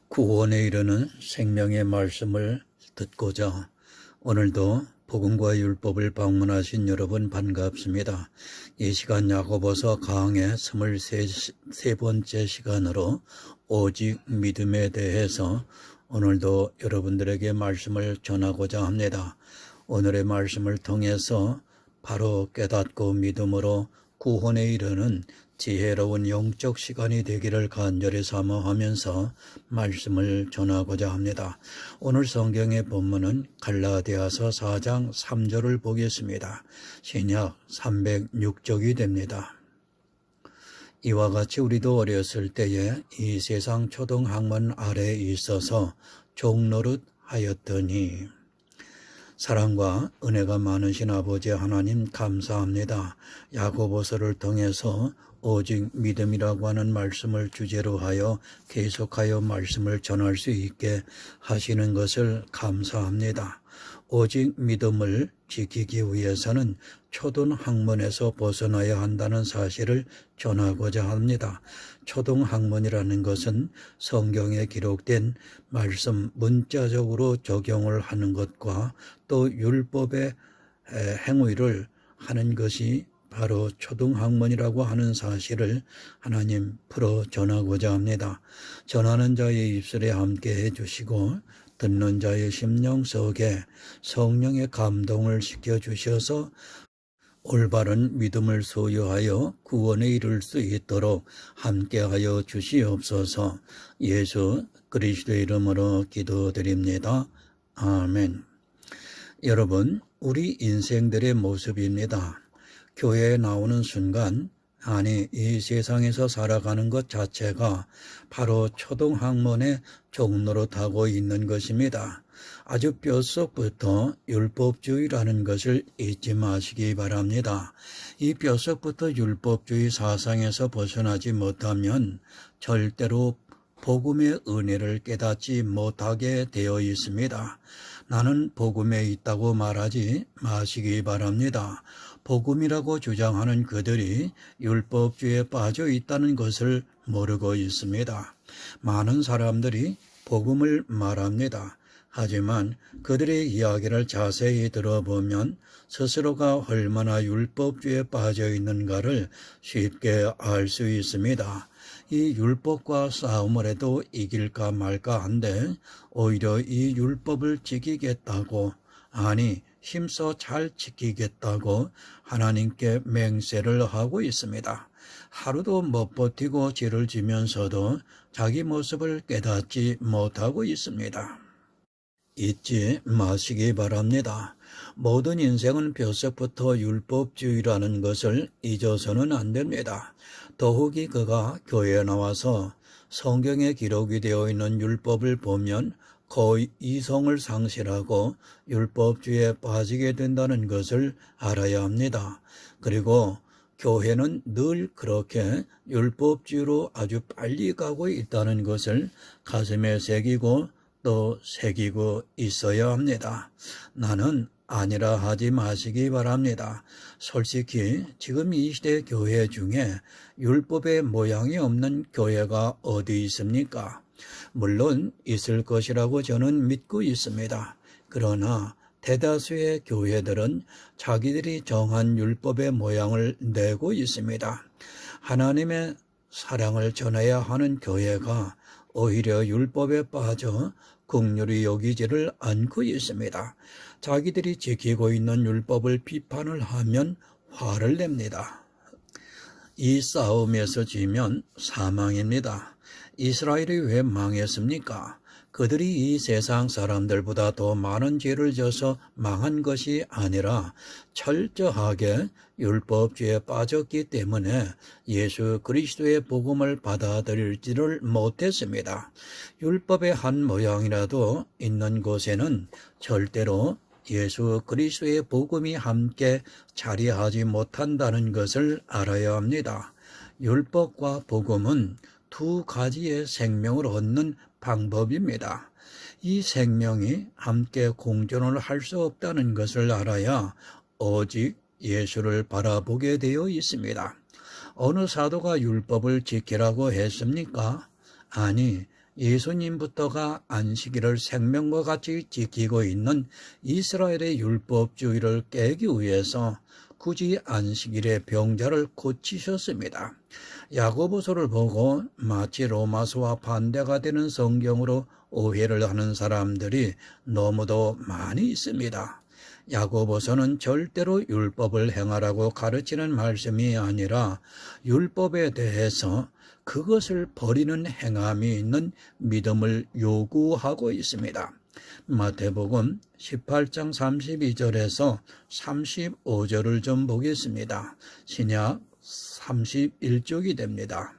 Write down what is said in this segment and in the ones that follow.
구원에 이르는 생명의 말씀을 듣고자 오늘도 복음과 율법을 방문하신 여러분 반갑습니다. 이 시간 야고보서 강의 23번째 시간으로 오직 믿음에 대해서 오늘도 여러분들에게 말씀을 전하고자 합니다. 오늘의 말씀을 통해서 바로 깨닫고 믿음으로 구원에 이르는 지혜로운 영적 시간이 되기를 간절히 사모하면서 말씀을 전하고자 합니다. 오늘 성경의 본문은 갈라디아서 4장 3절을 보겠습니다. 신약 306쪽이 됩니다. 이와 같이 우리도 어렸을 때에 이 세상 초등학문 아래에 있어서 종노릇 하였더니 사랑과 은혜가 많으신 아버지 하나님 감사합니다. 야고보서를 통해서 오직 믿음이라고 하는 말씀을 주제로 하여 계속하여 말씀을 전할 수 있게 하시는 것을 감사합니다. 오직 믿음을 지키기 위해서는 초등학문에서 벗어나야 한다는 사실을 전하고자 합니다. 초등학문이라는 것은 성경에 기록된 말씀 문자적으로 적용을 하는 것과 또 율법의 행위를 하는 것이 바로 초등학문이라고 하는 사실을 하나님 풀어 전하고자 합니다. 전하는 자의 입술에 함께 해주시고 듣는 자의 심령 속에 성령의 감동을 시켜주셔서 올바른 믿음을 소유하여 구원에 이를 수 있도록 함께하여 주시옵소서. 예수 그리스도의 이름으로 기도드립니다. 아멘. 여러분, 우리 인생들의 모습입니다. 교회에 나오는 순간, 아니 이 세상에서 살아가는 것 자체가 바로 초등학문의 종노릇하고 있는 것입니다. 아주 뼛속부터 율법주의라는 것을 잊지 마시기 바랍니다. 이 뼛속부터 율법주의 사상에서 벗어나지 못하면 절대로 복음의 은혜를 깨닫지 못하게 되어 있습니다. 나는 복음에 있다고 말하지 마시기 바랍니다. 복음이라고 주장하는 그들이 율법주의에 빠져 있다는 것을 모르고 있습니다. 많은 사람들이 복음을 말합니다. 하지만 그들의 이야기를 자세히 들어보면 스스로가 얼마나 율법주의에 빠져 있는가를 쉽게 알 수 있습니다. 이 율법과 싸움을 해도 이길까 말까 한데 오히려 이 율법을 지키겠다고, 아니 힘써 잘 지키겠다고 하나님께 맹세를 하고 있습니다. 하루도 못 버티고 죄를 지면서도 자기 모습을 깨닫지 못하고 있습니다. 잊지 마시기 바랍니다. 모든 인생은 뼛속부터 율법주의라는 것을 잊어서는 안 됩니다. 더욱이 그가 교회에 나와서 성경에 기록이 되어 있는 율법을 보면 거의 이성을 상실하고 율법주의에 빠지게 된다는 것을 알아야 합니다. 그리고 교회는 늘 그렇게 율법주의로 아주 빨리 가고 있다는 것을 가슴에 새기고 또 새기고 있어야 합니다. 나는 아니라 하지 마시기 바랍니다. 솔직히 지금 이 시대 교회 중에 율법의 모양이 없는 교회가 어디 있습니까? 물론 있을 것이라고 저는 믿고 있습니다. 그러나 대다수의 교회들은 자기들이 정한 율법의 모양을 내고 있습니다. 하나님의 사랑을 전해야 하는 교회가 오히려 율법에 빠져 긍휼히 여기지를 않고 있습니다. 자기들이 지키고 있는 율법을 비판을 하면 화를 냅니다. 이 싸움에서 지면 사망입니다. 이스라엘이 왜 망했습니까? 그들이 이 세상 사람들보다 더 많은 죄를 져서 망한 것이 아니라 철저하게 율법주의에 빠졌기 때문에 예수 그리스도의 복음을 받아들이지를 못했습니다. 율법의 한 모양이라도 있는 곳에는 절대로 예수 그리스도의 복음이 함께 자리하지 못한다는 것을 알아야 합니다. 율법과 복음은 두 가지의 생명을 얻는 방법입니다. 이 생명이 함께 공존을 할 수 없다는 것을 알아야 오직 예수를 바라보게 되어 있습니다. 어느 사도가 율법을 지키라고 했습니까? 아니, 예수님부터가 안식일을 생명과 같이 지키고 있는 이스라엘의 율법주의를 깨기 위해서 굳이 안식일의 병자를 고치셨습니다. 야고보서를 보고 마치 로마서와 반대가 되는 성경으로 오해를 하는 사람들이 너무도 많이 있습니다. 야고보서는 절대로 율법을 행하라고 가르치는 말씀이 아니라 율법에 대해서 그것을 버리는 행함이 있는 믿음을 요구하고 있습니다. 마태복음 18장 32절에서 35절을 좀 보겠습니다. 신약 31쪽이 됩니다.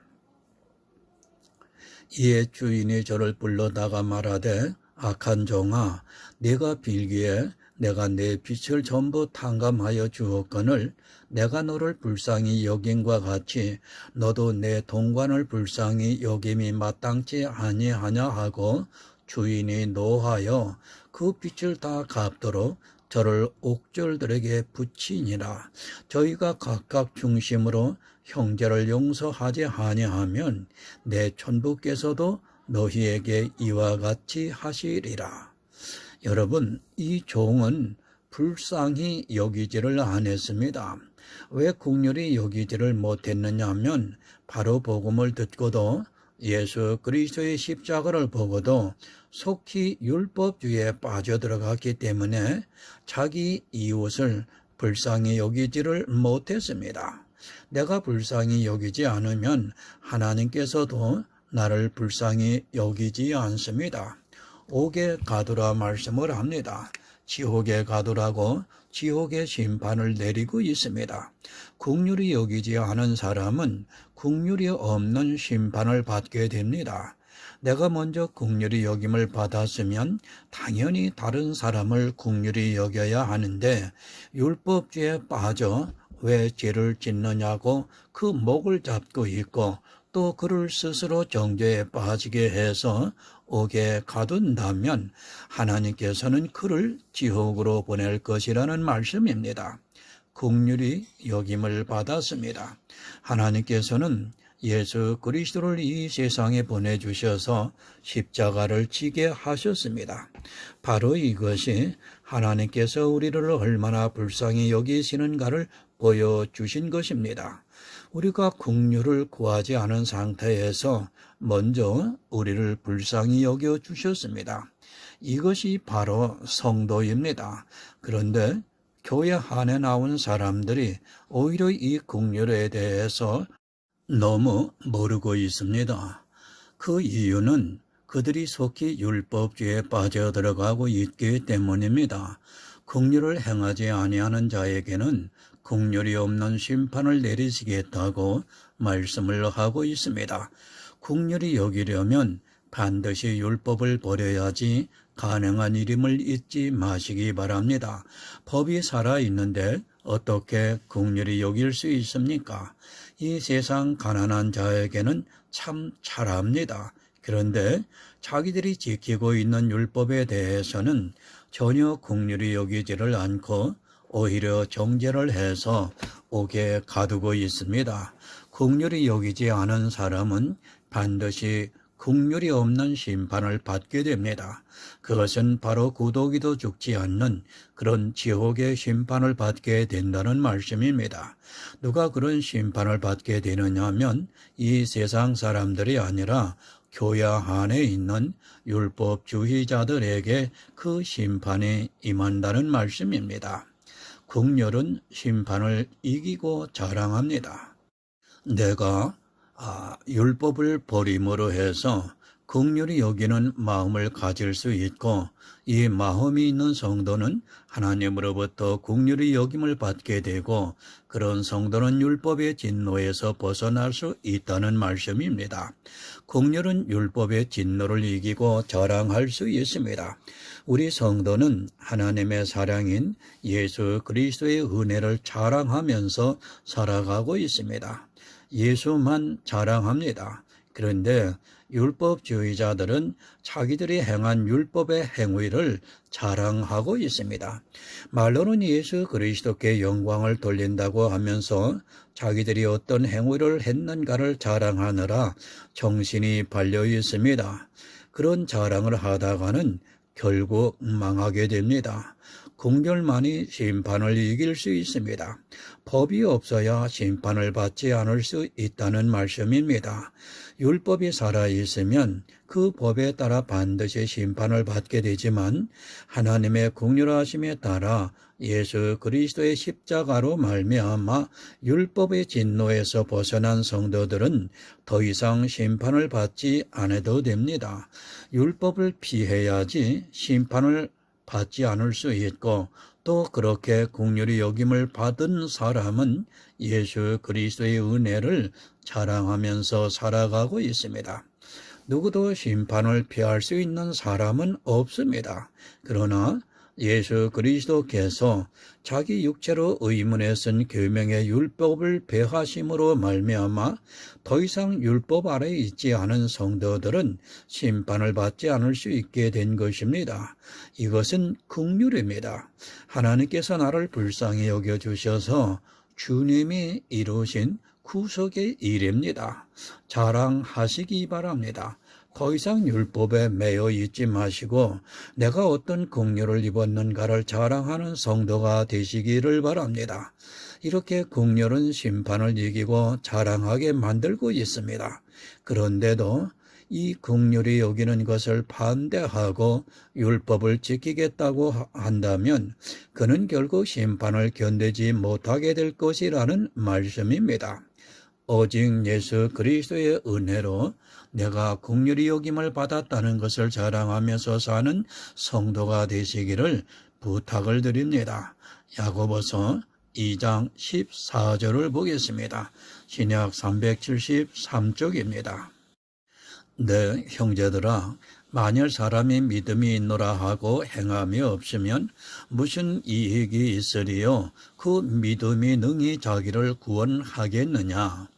이에 주인이 저를 불러다가 말하되 악한 종아, 네가 빌기에 내가 내 빛을 전부 탕감하여 주었거늘 내가 너를 불쌍히 여김과 같이 너도 내 동관을 불쌍히 여김이 마땅치 아니하냐 하고 주인이 노하여 그 빛을 다 갚도록 저를 옥졸들에게 붙이니라. 저희가 각각 중심으로 형제를 용서하지 아니하면 내 천부께서도 너희에게 이와 같이 하시리라. 여러분, 이 종은 불쌍히 여기지를 않았습니다. 왜 긍휼히 여기지를 못했느냐 하면 바로 복음을 듣고도 예수 그리스도의 십자가를 보고도 속히 율법주의에 빠져들어갔기 때문에 자기 이웃을 불쌍히 여기지를 못했습니다. 내가 불쌍히 여기지 않으면 하나님께서도 나를 불쌍히 여기지 않습니다. 옥에 가두라 말씀을 합니다. 지옥에 가두라고 지옥의 심판을 내리고 있습니다. 긍휼히 여기지 않은 사람은 긍휼이 없는 심판을 받게 됩니다. 내가 먼저 긍휼히 여김을 받았으면 당연히 다른 사람을 긍휼히 여겨야 하는데 율법주의에 빠져 왜 죄를 짓느냐고 그 목을 잡고 있고 또 그를 스스로 정죄에 빠지게 해서 옥에 가둔다면 하나님께서는 그를 지옥으로 보낼 것이라는 말씀입니다. 긍휼히 여김을 받았습니다. 하나님께서는 예수 그리스도를 이 세상에 보내주셔서 십자가를 지게 하셨습니다. 바로 이것이 하나님께서 우리를 얼마나 불쌍히 여기시는가를 보여주신 것입니다. 우리가 긍휼을 구하지 않은 상태에서 먼저 우리를 불쌍히 여겨주셨습니다. 이것이 바로 성도입니다. 그런데 교회 안에 나온 사람들이 오히려 이 긍휼에 대해서 너무 모르고 있습니다. 그 이유는 그들이 속히 율법주의에 빠져들어가고 있기 때문입니다. 긍휼을 행하지 아니하는 자에게는 긍휼이 없는 심판을 내리시겠다고 말씀을 하고 있습니다. 긍휼히 여기려면 반드시 율법을 버려야지 가능한 일임을 잊지 마시기 바랍니다. 법이 살아있는데 어떻게 긍휼히 여길 수 있습니까? 이 세상 가난한 자에게는 참 잘합니다. 그런데 자기들이 지키고 있는 율법에 대해서는 전혀 긍휼히 여기지를 않고 오히려 정죄를 해서 옥에 가두고 있습니다. 긍휼히 여기지 않은 사람은 반드시 긍휼이 없는 심판을 받게 됩니다. 그것은 바로 구더기도 죽지 않는 그런 지옥의 심판을 받게 된다는 말씀입니다. 누가 그런 심판을 받게 되느냐 하면 이 세상 사람들이 아니라 교회 안에 있는 율법주의자들에게 그 심판이 임한다는 말씀입니다. 긍휼은 심판을 이기고 자랑합니다. 내가 율법을 버림으로 해서 긍휼히 여기는 마음을 가질 수 있고 이 마음이 있는 성도는 하나님으로부터 긍휼히 여김을 받게 되고 그런 성도는 율법의 진노에서 벗어날 수 있다는 말씀입니다. 긍휼은 율법의 진노를 이기고 자랑할 수 있습니다. 우리 성도는 하나님의 사랑인 예수 그리스도의 은혜를 자랑하면서 살아가고 있습니다. 예수만 자랑합니다. 그런데 율법주의자들은 자기들이 행한 율법의 행위를 자랑하고 있습니다. 말로는 예수 그리스도께 영광을 돌린다고 하면서 자기들이 어떤 행위를 했는가를 자랑하느라 정신이 발려 있습니다. 그런 자랑을 하다가는 결국 망하게 됩니다. 긍휼만이 심판을 이길 수 있습니다. 법이 없어야 심판을 받지 않을 수 있다는 말씀입니다. 율법이 살아있으면 그 법에 따라 반드시 심판을 받게 되지만 하나님의 긍휼하심에 따라 예수 그리스도의 십자가로 말미암아 율법의 진노에서 벗어난 성도들은 더 이상 심판을 받지 않아도 됩니다. 율법을 피해야지 심판을 받지 않을 수 있고 또 그렇게 긍휼히 여김을 받은 사람은 예수 그리스도의 은혜를 자랑하면서 살아가고 있습니다. 누구도 심판을 피할 수 있는 사람은 없습니다. 그러나 예수 그리스도께서 자기 육체로 의문에 쓴 계명의 율법을 배하심으로 말미암아 더 이상 율법 아래에 있지 않은 성도들은 심판을 받지 않을 수 있게 된 것입니다. 이것은 긍휼입니다. 하나님께서 나를 불쌍히 여겨주셔서 주님이 이루신 구속의 일입니다. 자랑하시기 바랍니다. 더 이상 율법에 매여 있지 마시고 내가 어떤 긍휼을 입었는가를 자랑하는 성도가 되시기를 바랍니다. 이렇게 긍휼은 심판을 이기고 자랑하게 만들고 있습니다. 그런데도 이 긍휼히 여기는 것을 반대하고 율법을 지키겠다고 한다면 그는 결국 심판을 견디지 못하게 될 것이라는 말씀입니다. 오직 예수 그리스도의 은혜로 내가 긍휼히 여김을 받았다는 것을 자랑하면서 사는 성도가 되시기를 부탁을 드립니다. 야고보서 2장 14절을 보겠습니다. 신약 373쪽입니다. 네, 형제들아, 만일 사람이 믿음이 있노라 하고 행함이 없으면 무슨 이익이 있으리요? 그 믿음이 능히 자기를 구원하겠느냐?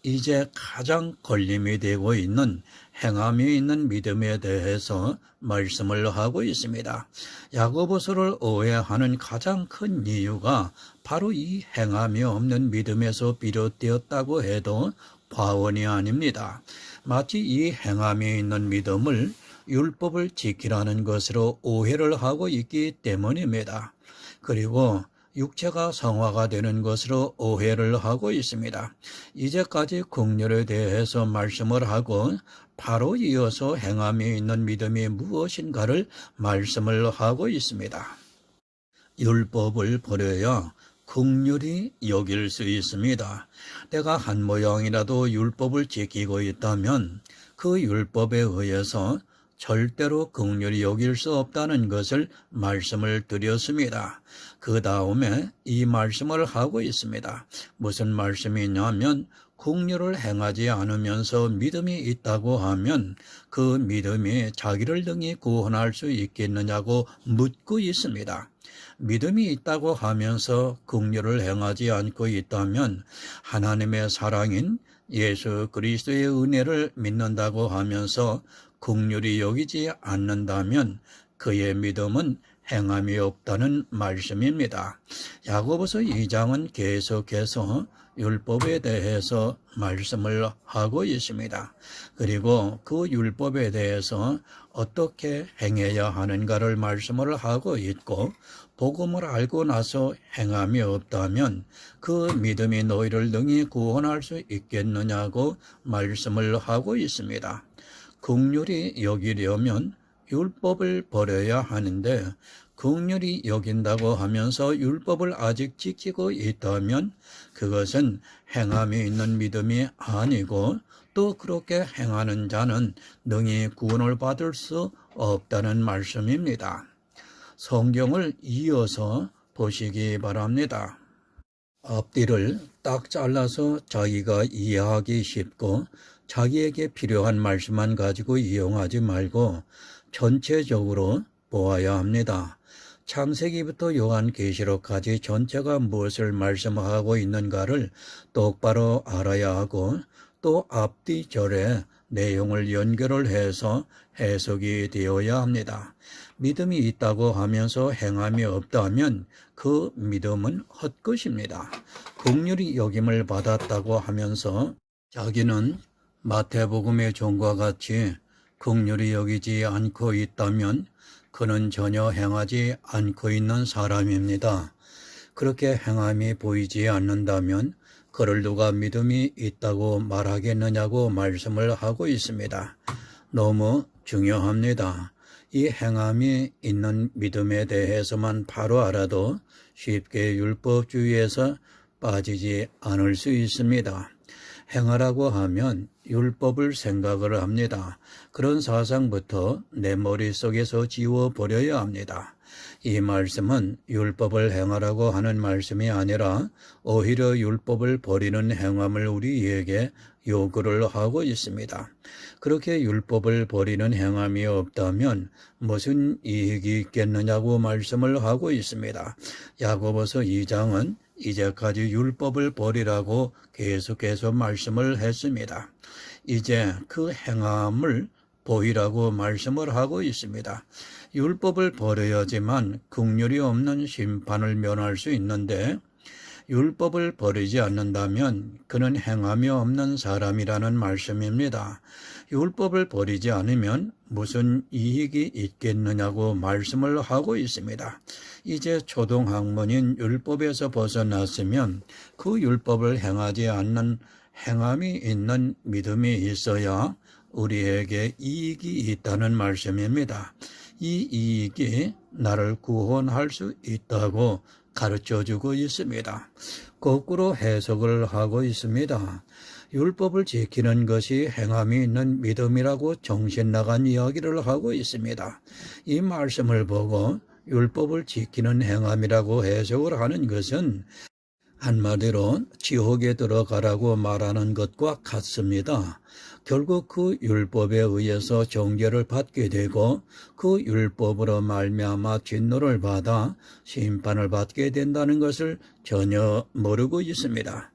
이제 가장 걸림이 되고 있는 행함이 있는 믿음에 대해서 말씀을 하고 있습니다. 야고보서를 오해하는 가장 큰 이유가 바로 이 행함이 없는 믿음에서 비롯되었다고 해도 과언이 아닙니다. 마치 이 행함이 있는 믿음을 율법을 지키라는 것으로 오해를 하고 있기 때문입니다. 그리고 육체가 성화가 되는 것으로 오해를 하고 있습니다. 이제까지 긍휼에 대해서 말씀을 하고 바로 이어서 행함이 있는 믿음이 무엇인가를 말씀을 하고 있습니다. 율법을 버려야 긍휼히 여길 수 있습니다. 내가 한 모양이라도 율법을 지키고 있다면 그 율법에 의해서 절대로 긍휼히 여길 수 없다는 것을 말씀을 드렸습니다. 그 다음에 이 말씀을 하고 있습니다. 무슨 말씀이냐면 긍휼을 행하지 않으면서 믿음이 있다고 하면 그 믿음이 자기를 능히 구원할 수 있겠느냐고 묻고 있습니다. 믿음이 있다고 하면서 긍휼을 행하지 않고 있다면 하나님의 사랑인 예수 그리스도의 은혜를 믿는다고 하면서 긍휼히 여기지 않는다면 그의 믿음은 행함이 없다는 말씀입니다. 야고보서 2장은 계속해서 율법에 대해서 말씀을 하고 있습니다. 그리고 그 율법에 대해서 어떻게 행해야 하는가를 말씀을 하고 있고 복음을 알고 나서 행함이 없다면 그 믿음이 너희를 능히 구원할 수 있겠느냐고 말씀을 하고 있습니다. 긍휼히 여기려면 율법을 버려야 하는데 긍휼히 여긴다고 하면서 율법을 아직 지키고 있다면 그것은 행함이 있는 믿음이 아니고 또 그렇게 행하는 자는 능히 구원을 받을 수 없다는 말씀입니다. 성경을 이어서 보시기 바랍니다. 앞뒤를 딱 잘라서 자기가 이해하기 쉽고 자기에게 필요한 말씀만 가지고 이용하지 말고 전체적으로 보아야 합니다. 창세기부터 요한계시록까지 전체가 무엇을 말씀하고 있는가를 똑바로 알아야 하고 또 앞뒤 절에 내용을 연결을 해서 해석이 되어야 합니다. 믿음이 있다고 하면서 행함이 없다면 그 믿음은 헛것입니다. 긍휼히 여김을 받았다고 하면서 자기는 마태복음의 종과 같이 긍휼히 여기지 않고 있다면 그는 전혀 행하지 않고 있는 사람입니다. 그렇게 행함이 보이지 않는다면 그를 누가 믿음이 있다고 말하겠느냐고 말씀을 하고 있습니다. 너무 중요합니다. 이 행함이 있는 믿음에 대해서만 바로 알아도 쉽게 율법주의에서 빠지지 않을 수 있습니다. 행하라고 하면 율법을 생각을 합니다. 그런 사상부터 내 머릿속에서 지워버려야 합니다. 이 말씀은 율법을 행하라고 하는 말씀이 아니라 오히려 율법을 버리는 행함을 우리에게 요구를 하고 있습니다. 그렇게 율법을 버리는 행함이 없다면 무슨 이익이 있겠느냐고 말씀을 하고 있습니다. 야고보서 2장은 이제까지 율법을 버리라고 계속해서 말씀을 했습니다. 이제 그 행함을 보이라고 말씀을 하고 있습니다. 율법을 버려야지만 긍휼이 없는 심판을 면할 수 있는데 율법을 버리지 않는다면 그는 행함이 없는 사람이라는 말씀입니다. 율법을 버리지 않으면 무슨 이익이 있겠느냐고 말씀을 하고 있습니다. 이제 초등학문인 율법에서 벗어났으면 그 율법을 행하지 않는 행함이 있는 믿음이 있어야 우리에게 이익이 있다는 말씀입니다. 이 이익이 나를 구원할 수 있다고 가르쳐주고 있습니다. 거꾸로 해석을 하고 있습니다. 율법을 지키는 것이 행함이 있는 믿음이라고 정신나간 이야기를 하고 있습니다. 이 말씀을 보고 율법을 지키는 행함이라고 해석을 하는 것은 한마디로 지옥에 들어가라고 말하는 것과 같습니다. 결국 그 율법에 의해서 정죄를 받게 되고 그 율법으로 말미암아 진노를 받아 심판을 받게 된다는 것을 전혀 모르고 있습니다.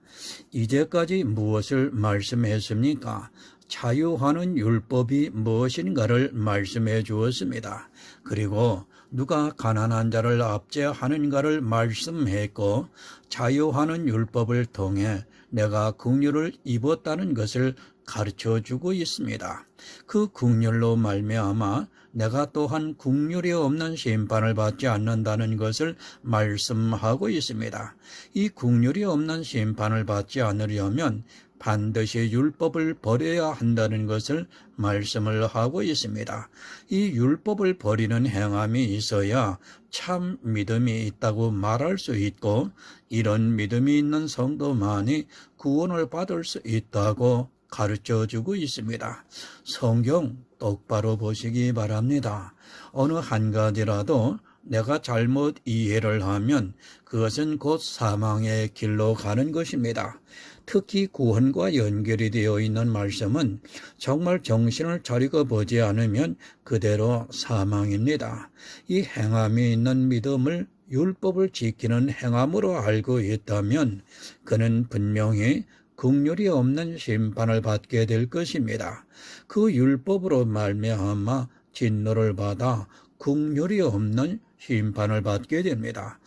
이제까지 무엇을 말씀했습니까? 자유하는 율법이 무엇인가를 말씀해 주었습니다. 그리고 누가 가난한 자를 압제하는가를 말씀했고 자유하는 율법을 통해 내가 긍휼을 입었다는 것을 가르쳐주고 있습니다. 그 긍휼로 말미암아 내가 또한 긍휼이 없는 심판을 받지 않는다는 것을 말씀하고 있습니다. 이 긍휼이 없는 심판을 받지 않으려면 반드시 율법을 버려야 한다는 것을 말씀을 하고 있습니다. 이 율법을 버리는 행함이 있어야 참 믿음이 있다고 말할 수 있고 이런 믿음이 있는 성도만이 구원을 받을 수 있다고 가르쳐주고 있습니다. 성경 똑바로 보시기 바랍니다. 어느 한 가지라도 내가 잘못 이해를 하면 그것은 곧 사망의 길로 가는 것입니다. 특히 구원과 연결이 되어 있는 말씀은 정말 정신을 차리고 보지 않으면 그대로 사망입니다. 이 행함이 있는 믿음을 율법을 지키는 행함으로 알고 있다면 그는 분명히 긍휼이 없는 심판을 받게 될 것입니다. 그 율법으로 말미암아 진노를 받아 긍휼이 없는 심판을 받게 됩니다.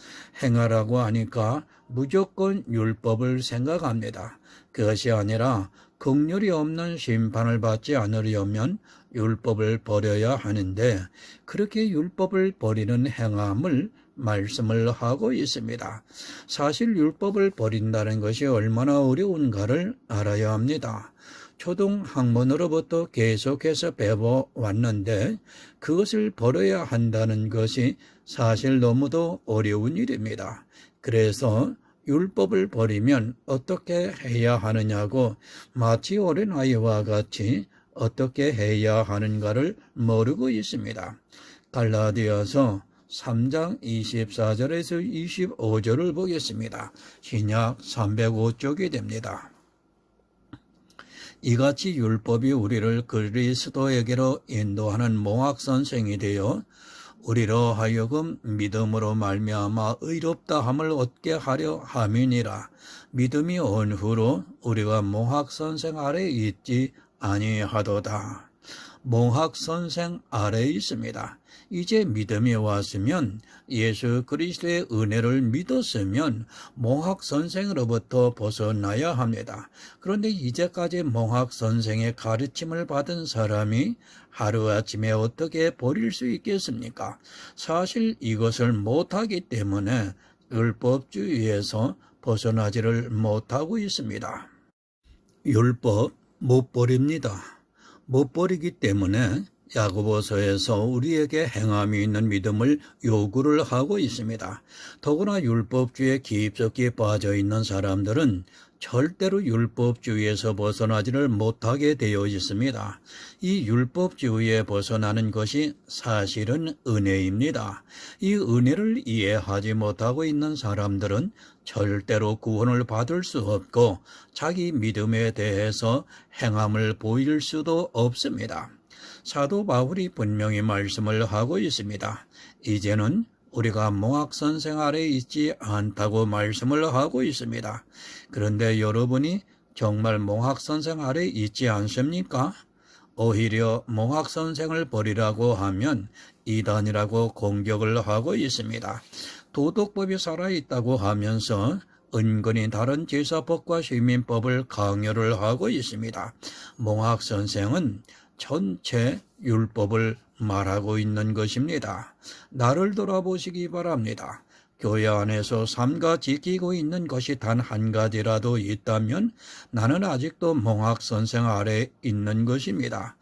행하라고 하니까 무조건 율법을 생각합니다. 그것이 아니라 긍휼이 없는 심판을 받지 않으려면 율법을 버려야 하는데 그렇게 율법을 버리는 행함을 말씀을 하고 있습니다. 사실 율법을 버린다는 것이 얼마나 어려운가를 알아야 합니다. 초등학문으로부터 계속해서 배워왔는데 그것을 버려야 한다는 것이 사실 너무도 어려운 일입니다. 그래서 율법을 버리면 어떻게 해야 하느냐고 마치 어린아이와 같이 어떻게 해야 하는가를 모르고 있습니다. 갈라디아서 3장 24절에서 25절을 보겠습니다. 신약 305쪽이 됩니다. 이같이 율법이 우리를 그리스도에게로 인도하는 몽학선생이 되어 우리로 하여금 믿음으로 말미암아 의롭다함을 얻게 하려 함이니라. 믿음이 온 후로 우리가 몽학선생 아래 있지 아니하도다. 몽학 선생 아래에 있습니다. 이제 믿음이 왔으면 예수 그리스도의 은혜를 믿었으면 몽학 선생으로부터 벗어나야 합니다. 그런데 이제까지 몽학 선생의 가르침을 받은 사람이 하루아침에 어떻게 버릴 수 있겠습니까? 사실 이것을 못하기 때문에 율법주의에서 벗어나지를 못하고 있습니다. 율법 못 버립니다. 못 버리기 때문에 야고보서에서 우리에게 행함이 있는 믿음을 요구를 하고 있습니다. 더구나 율법주의에 깊숙이 빠져 있는 사람들은 절대로 율법주의에서 벗어나지를 못하게 되어 있습니다. 이 율법주의에 벗어나는 것이 사실은 은혜입니다. 이 은혜를 이해하지 못하고 있는 사람들은 절대로 구원을 받을 수 없고 자기 믿음에 대해서 행함을 보일 수도 없습니다. 사도 바울이 분명히 말씀을 하고 있습니다. 이제는 우리가 몽학 선생 아래에 있지 않다고 말씀을 하고 있습니다. 그런데 여러분이 정말 몽학 선생 아래에 있지 않습니까? 오히려 몽학 선생을 버리라고 하면 이단이라고 공격을 하고 있습니다. 도덕법이 살아있다고 하면서 은근히 다른 제사법과 시민법을 강요를 하고 있습니다. 몽학 선생은 전체 율법을 말하고 있는 것입니다. 나를 돌아보시기 바랍니다. 교회 안에서 삼가 지키고 있는 것이 단 한 가지라도 있다면 나는 아직도 몽학 선생 아래에 있는 것입니다.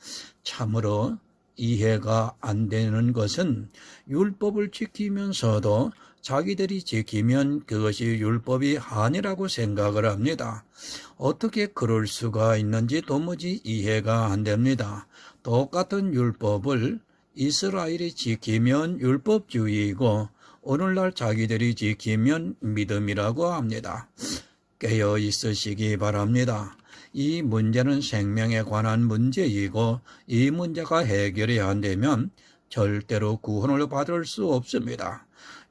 참으로 이해가 안 되는 것은 율법을 지키면서도 자기들이 지키면 그것이 율법이 아니라고 생각을 합니다. 어떻게 그럴 수가 있는지 도무지 이해가 안 됩니다. 똑같은 율법을 이스라엘이 지키면 율법주의이고 오늘날 자기들이 지키면 믿음이라고 합니다. 깨어 있으시기 바랍니다. 이 문제는 생명에 관한 문제이고 이 문제가 해결이 안 되면 절대로 구원을 받을 수 없습니다.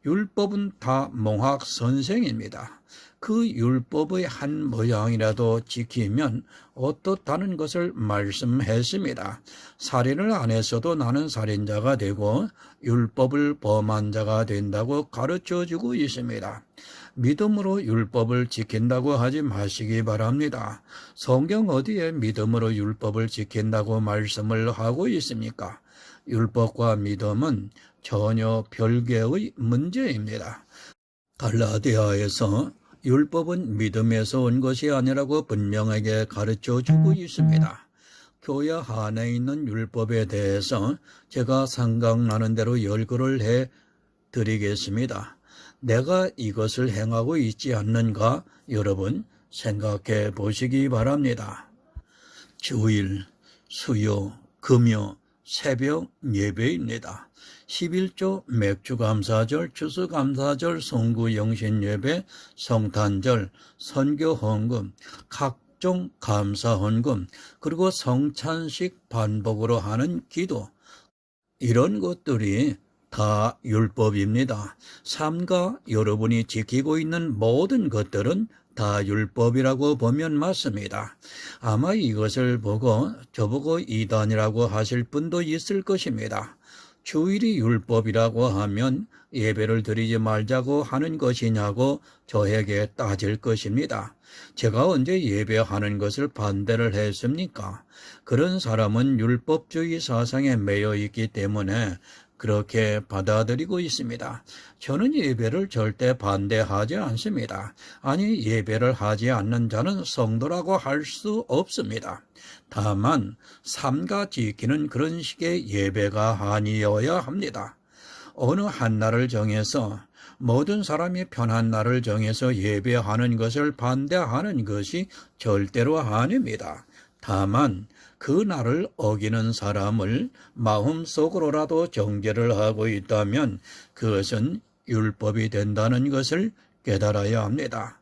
율법은 다 몽학 선생입니다. 그 율법의 한 모양이라도 지키면 어떻다는 것을 말씀했습니다. 살인을 안 했어도 나는 살인자가 되고 율법을 범한 자가 된다고 가르쳐주고 있습니다. 믿음으로 율법을 지킨다고 하지 마시기 바랍니다. 성경 어디에 믿음으로 율법을 지킨다고 말씀을 하고 있습니까? 율법과 믿음은 전혀 별개의 문제입니다. 갈라디아에서 율법은 믿음에서 온 것이 아니라고 분명하게 가르쳐주고 있습니다. 교회 안에 있는 율법에 대해서 제가 생각나는 대로 열거를 해드리겠습니다. 내가 이것을 행하고 있지 않는가 여러분 생각해 보시기 바랍니다. 주일, 수요, 금요, 새벽 예배입니다. 11조 맥주감사절, 추수감사절, 송구영신예배, 성탄절, 선교헌금, 각종 감사헌금, 그리고 성찬식 반복으로 하는 기도, 이런 것들이 다 율법입니다. 삼가 여러분이 지키고 있는 모든 것들은 다 율법이라고 보면 맞습니다. 아마 이것을 보고 저보고 이단이라고 하실 분도 있을 것입니다. 주일이 율법이라고 하면 예배를 드리지 말자고 하는 것이냐고 저에게 따질 것입니다. 제가 언제 예배하는 것을 반대를 했습니까? 그런 사람은 율법주의 사상에 매여 있기 때문에 그렇게 받아들이고 있습니다. 저는 예배를 절대 반대하지 않습니다. 아니, 예배를 하지 않는 자는 성도라고 할 수 없습니다. 다만 삼가 지키는 그런 식의 예배가 아니어야 합니다. 어느 한 날을 정해서 모든 사람이 편한 날을 정해서 예배하는 것을 반대하는 것이 절대로 아닙니다. 다만 그 날을 어기는 사람을 마음속으로라도 정죄를 하고 있다면 그것은 율법이 된다는 것을 깨달아야 합니다.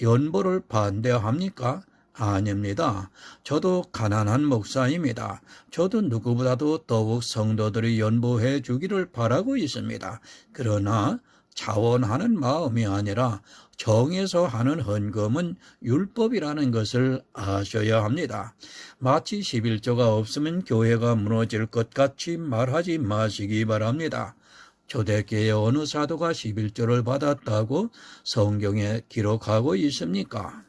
연보를 반대합니까? 아닙니다. 저도 가난한 목사입니다. 저도 누구보다도 더욱 성도들이 연보해 주기를 바라고 있습니다. 그러나 자원하는 마음이 아니라 정해서 하는 헌금은 율법이라는 것을 아셔야 합니다. 마치 11조가 없으면 교회가 무너질 것 같이 말하지 마시기 바랍니다. 초대교회 어느 사도가 11조를 받았다고 성경에 기록하고 있습니까?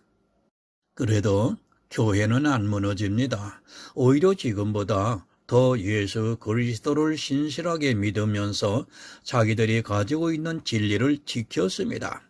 그래도 교회는 안 무너집니다. 오히려 지금보다 더 예수 그리스도를 신실하게 믿으면서 자기들이 가지고 있는 진리를 지켰습니다.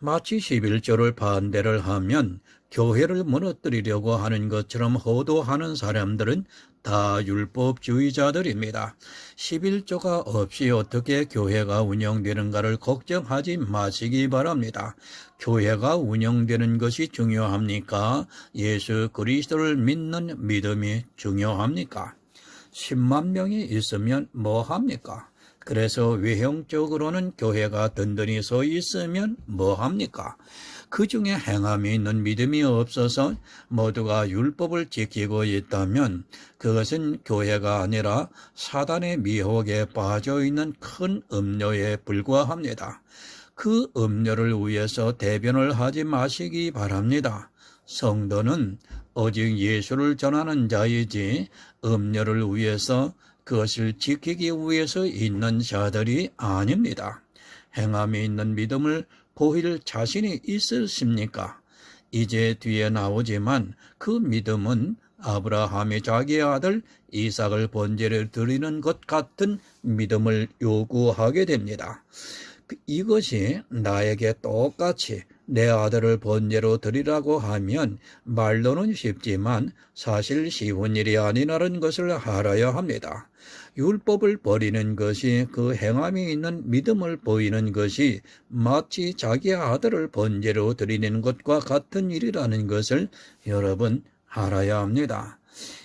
마치 11조를 반대를 하면 교회를 무너뜨리려고 하는 것처럼 호도하는 사람들은 다 율법주의자들입니다. 11조가 없이 어떻게 교회가 운영되는가를 걱정하지 마시기 바랍니다. 교회가 운영되는 것이 중요합니까? 예수 그리스도를 믿는 믿음이 중요합니까? 10만 명이 있으면 뭐 합니까? 그래서 외형적으로는 교회가 든든히 서 있으면 뭐 합니까? 그 중에 행함이 있는 믿음이 없어서 모두가 율법을 지키고 있다면 그것은 교회가 아니라 사단의 미혹에 빠져 있는 큰 음료에 불과합니다. 그 음료를 위해서 대변을 하지 마시기 바랍니다. 성도는 오직 예수를 전하는 자이지 음료를 위해서 그것을 지키기 위해서 있는 자들이 아닙니다. 행함이 있는 믿음을 보일 자신이 있으십니까? 이제 뒤에 나오지만 그 믿음은 아브라함이 자기 아들 이삭을 번제를 드리는 것 같은 믿음을 요구하게 됩니다. 이것이 나에게 똑같이 내 아들을 번제로 드리라고 하면 말로는 쉽지만 사실 쉬운 일이 아니라는 것을 알아야 합니다. 율법을 버리는 것이 그 행함이 있는 믿음을 보이는 것이 마치 자기 아들을 번제로 드리는 것과 같은 일이라는 것을 여러분 알아야 합니다.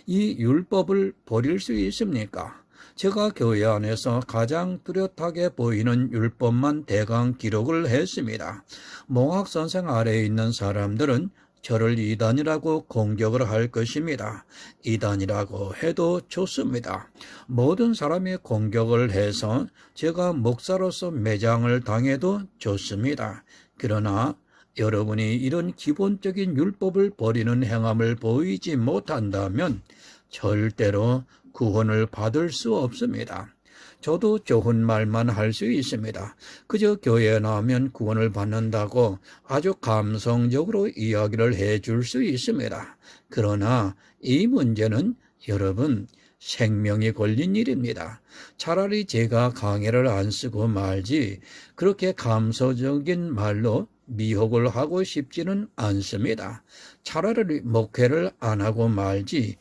이 율법을 버릴 수 있습니까? 제가 교회 안에서 가장 뚜렷하게 보이는 율법만 대강 기록을 했습니다. 몽학선생 아래에 있는 사람들은 저를 이단이라고 공격을 할 것입니다. 이단이라고 해도 좋습니다. 모든 사람이 공격을 해서 제가 목사로서 매장을 당해도 좋습니다. 그러나 여러분이 이런 기본적인 율법을 버리는 행함을 보이지 못한다면 절대로 구원을 받을 수 없습니다. 저도 좋은 말만 할 수 있습니다. 그저 교회에 나오면 구원을 받는다고 아주 감성적으로 이야기를 해줄 수 있습니다. 그러나 이 문제는 여러분 생명이 걸린 일입니다. 차라리 제가 강해를 안 쓰고 말지 그렇게 감성적인 말로 미혹을 하고 싶지는 않습니다. 차라리 목회를 안 하고 말지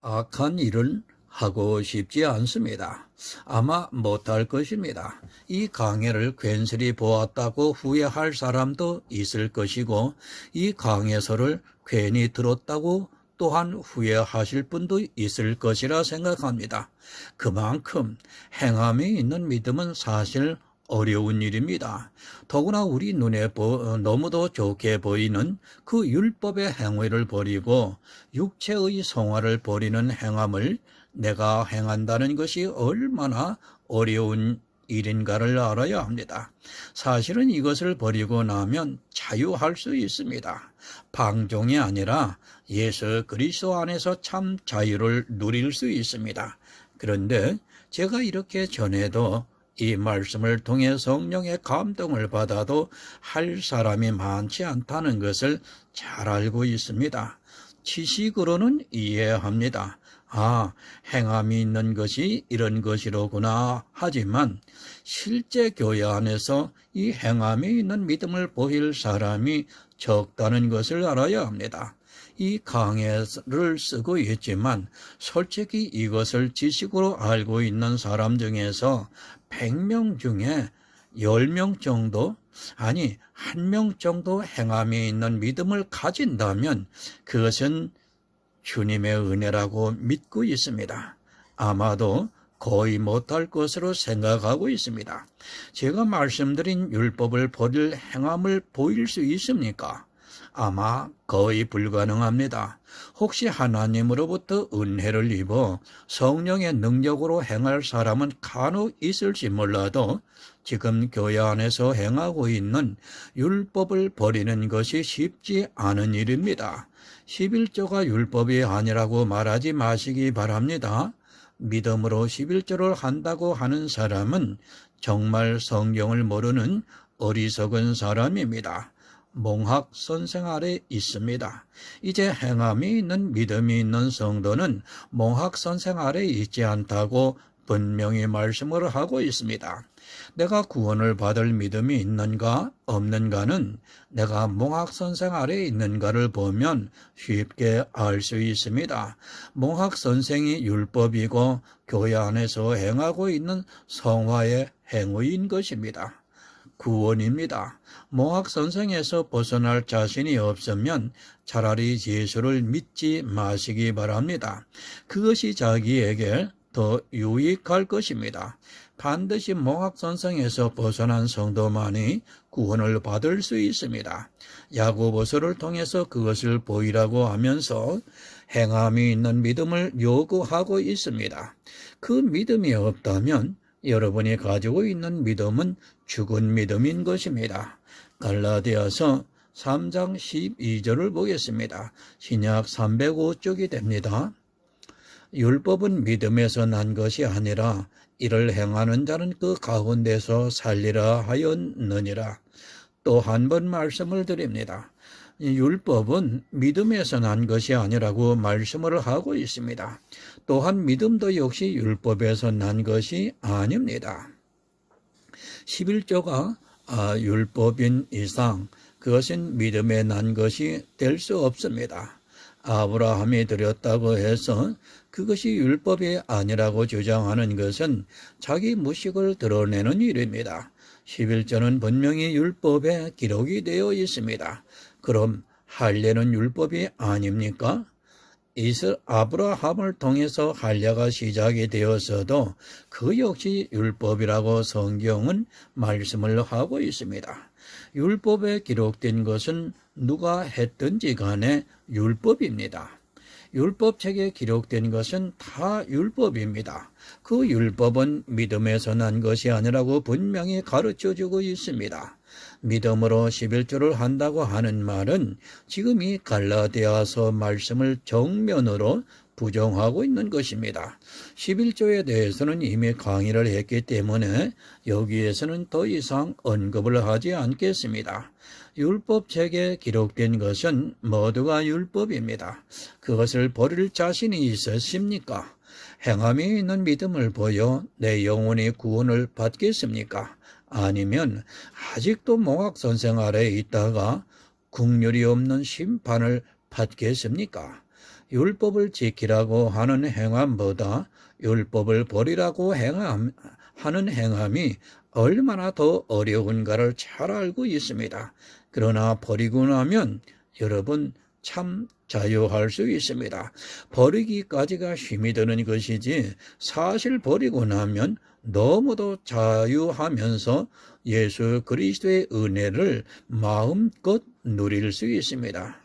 악한 일은 하고 싶지 않습니다. 아마 못할 것입니다. 이 강해를 괜스레 보았다고 후회할 사람도 있을 것이고 이 강해서를 괜히 들었다고 또한 후회하실 분도 있을 것이라 생각합니다. 그만큼 행함이 있는 믿음은 사실 어려운 일입니다. 더구나 우리 눈에 너무도 좋게 보이는 그 율법의 행위를 버리고 육체의 성화를 버리는 행함을 내가 행한다는 것이 얼마나 어려운 일인가를 알아야 합니다. 사실은 이것을 버리고 나면 자유할 수 있습니다. 방종이 아니라 예수 그리스도 안에서 참 자유를 누릴 수 있습니다. 그런데 제가 이렇게 전해도 이 말씀을 통해 성령의 감동을 받아도 할 사람이 많지 않다는 것을 잘 알고 있습니다. 지식으로는 이해합니다. 아, 행함이 있는 것이 이런 것이로구나 하지만 실제 교회 안에서 이 행함이 있는 믿음을 보일 사람이 적다는 것을 알아야 합니다. 이 강해를 쓰고 있지만 솔직히 이것을 지식으로 알고 있는 사람 중에서 100명 중에 10명 정도, 아니 1명 정도 행함이 있는 믿음을 가진다면 그것은 주님의 은혜라고 믿고 있습니다. 아마도 거의 못할 것으로 생각하고 있습니다. 제가 말씀드린 율법을 버릴 행함을 보일 수 있습니까? 아마 거의 불가능합니다. 혹시 하나님으로부터 은혜를 입어 성령의 능력으로 행할 사람은 간혹 있을지 몰라도 지금 교회 안에서 행하고 있는 율법을 버리는 것이 쉽지 않은 일입니다. 11조가 율법이 아니라고 말하지 마시기 바랍니다. 믿음으로 11조를 한다고 하는 사람은 정말 성경을 모르는 어리석은 사람입니다. 몽학 선생 아래 있습니다. 이제 행함이 있는 믿음이 있는 성도는 몽학 선생 아래 있지 않다고 분명히 말씀을 하고 있습니다. 내가 구원을 받을 믿음이 있는가 없는가는 내가 몽학 선생 아래 있는가를 보면 쉽게 알 수 있습니다. 몽학 선생이 율법이고 교회 안에서 행하고 있는 성화의 행위인 것입니다. 구원입니다. 몽학 선생에서 벗어날 자신이 없으면 차라리 예수를 믿지 마시기 바랍니다. 그것이 자기에게 더 유익할 것입니다. 반드시 몽학 선생에서 벗어난 성도만이 구원을 받을 수 있습니다. 야고보서를 통해서 그것을 보이라고 하면서 행함이 있는 믿음을 요구하고 있습니다. 그 믿음이 없다면 여러분이 가지고 있는 믿음은 죽은 믿음인 것입니다. 갈라디아서 3장 12절을 보겠습니다. 신약 305쪽이 됩니다. 율법은 믿음에서 난 것이 아니라 이를 행하는 자는 그 가운데서 살리라 하였느니라. 또 한 번 말씀을 드립니다. 율법은 믿음에서 난 것이 아니라고 말씀을 하고 있습니다. 또한 믿음도 역시 율법에서 난 것이 아닙니다. 11조가 율법인 이상 그것은 믿음에 난 것이 될 수 없습니다. 아브라함이 드렸다고 해서 그것이 율법이 아니라고 주장하는 것은 자기 무식을 드러내는 일입니다. 11조는 분명히 율법에 기록이 되어 있습니다. 그럼 할례는 율법이 아닙니까? 아브라함을 통해서 할례가 시작이 되었어도 그 역시 율법이라고 성경은 말씀을 하고 있습니다. 율법에 기록된 것은 누가 했든지 간에 율법입니다. 율법책에 기록된 것은 다 율법입니다. 그 율법은 믿음에서 난 것이 아니라고 분명히 가르쳐주고 있습니다. 믿음으로 11조를 한다고 하는 말은 지금 이 갈라디아서 말씀을 정면으로 부정하고 있는 것입니다. 11조에 대해서는 이미 강의를 했기 때문에 여기에서는 더 이상 언급을 하지 않겠습니다. 율법책에 기록된 것은 모두가 율법입니다. 그것을 버릴 자신이 있으십니까? 행함이 있는 믿음을 보여 내 영혼이 구원을 받겠습니까? 아니면 아직도 몽학 선생 아래에 있다가 국률이 없는 심판을 받겠습니까? 율법을 지키라고 하는 행함보다 율법을 버리라고 하는 행함이 얼마나 더 어려운가를 잘 알고 있습니다. 그러나 버리고 나면 여러분 참 자유할 수 있습니다. 버리기까지가 힘이 드는 것이지 사실 버리고 나면 너무도 자유하면서 예수 그리스도의 은혜를 마음껏 누릴 수 있습니다.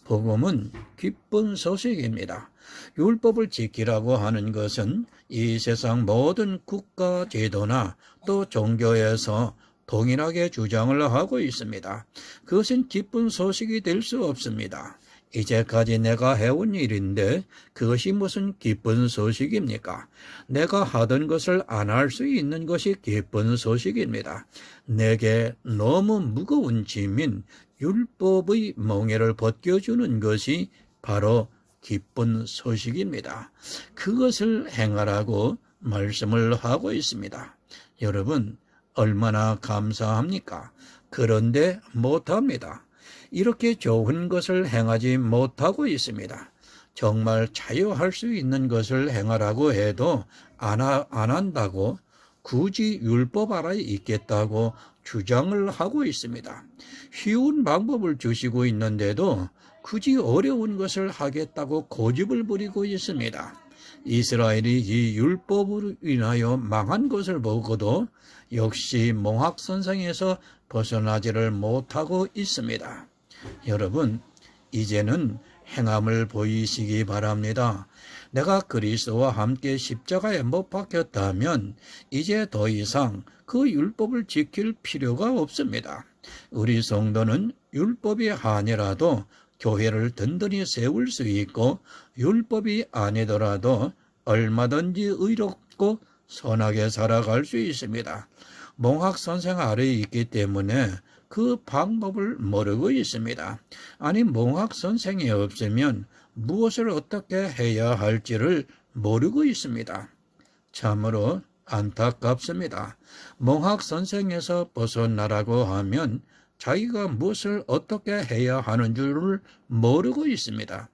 복음은 기쁜 소식입니다. 율법을 지키라고 하는 것은 이 세상 모든 국가 제도나 또 종교에서 동일하게 주장을 하고 있습니다. 그것은 기쁜 소식이 될 수 없습니다. 이제까지 내가 해온 일인데 그것이 무슨 기쁜 소식입니까? 내가 하던 것을 안 할 수 있는 것이 기쁜 소식입니다. 내게 너무 무거운 짐인 율법의 멍에를 벗겨주는 것이 바로 기쁜 소식입니다. 그것을 행하라고 말씀을 하고 있습니다. 여러분 얼마나 감사합니까? 그런데 못합니다. 이렇게 좋은 것을 행하지 못하고 있습니다. 정말 자유할 수 있는 것을 행하라고 해도 안 한다고 굳이 율법 아래에 있겠다고 주장을 하고 있습니다. 쉬운 방법을 주시고 있는데도 굳이 어려운 것을 하겠다고 고집을 부리고 있습니다. 이스라엘이 이 율법으로 인하여 망한 것을 보고도 역시 몽학 선생에서 벗어나지를 못하고 있습니다. 여러분, 이제는 행함을 보이시기 바랍니다. 내가 그리스도와 함께 십자가에 못 박혔다면 이제 더 이상 그 율법을 지킬 필요가 없습니다. 우리 성도는 율법이 아니라도 교회를 든든히 세울 수 있고 율법이 아니더라도 얼마든지 의롭고 선하게 살아갈 수 있습니다. 몽학 선생 아래에 있기 때문에 그 방법을 모르고 있습니다. 아니, 몽학 선생이 없으면 무엇을 어떻게 해야 할지를 모르고 있습니다. 참으로 안타깝습니다. 몽학 선생에서 벗어나라고 하면 자기가 무엇을 어떻게 해야 하는 줄을 모르고 있습니다.